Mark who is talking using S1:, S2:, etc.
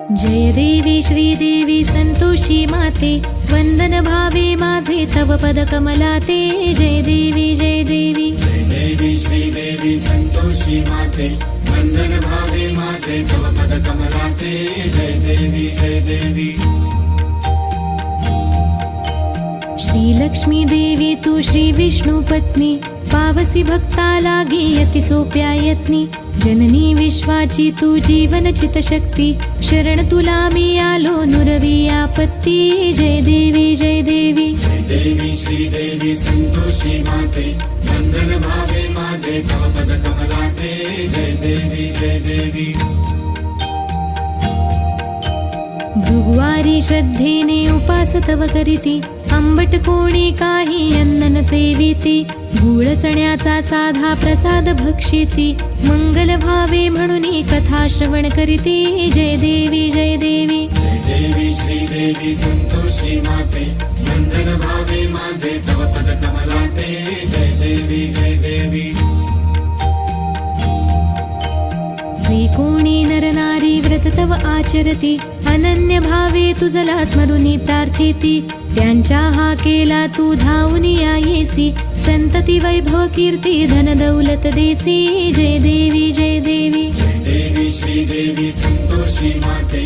S1: जय देवी श्रीदेवी संतोषी माते, वंदन भावे माझे तव पद कमलाते। जय देवी जय देवी
S2: जय देवी श्रीदेवी संतोषी माते, वंदन भावे माझे तव पद कमलाते। जय देवी जय देवी
S1: श्री लक्ष्मी देवी तू श्री विष्णु पत्नी, पावसी भक्ता लागी अति सोप्या यत्नी। जननी विश्वाची तू जीवन चित शक्ती, शरण तुला मी आलो नुरवी आपत्ती। जय देवी जय देवी
S2: जय देवी श्रीदेवी संतोषी माते, वंदन भावे माझे तव पद कमलाते। जय देवी जय देवी
S1: भृगुवारी श्रद्धेने उपास तव करीती, आंबट कोणी काही अन्न न सेविती। गूळ चण्याचा साधा प्रसाद भक्षिती, मंगल भावे म्हणून कथा श्रवण करीती। जय देवी जय देवी
S2: जय देवी श्रीदेवी संतोषी माते, वंदन भावे माझे तव पद कमलाते। जय देवी जय देवी
S1: जे कोणी नर नारी व्रत तव आचरती, अनन्य भावे तुझला स्मरुनी प्रार्थिती। त्यांच्या हा केला तू धावून येसी, संतती वैभव कीर्ती धन दौलत देसी। जय देवी जय देवी
S2: जय देवी श्रीदेवी संतोषी माते।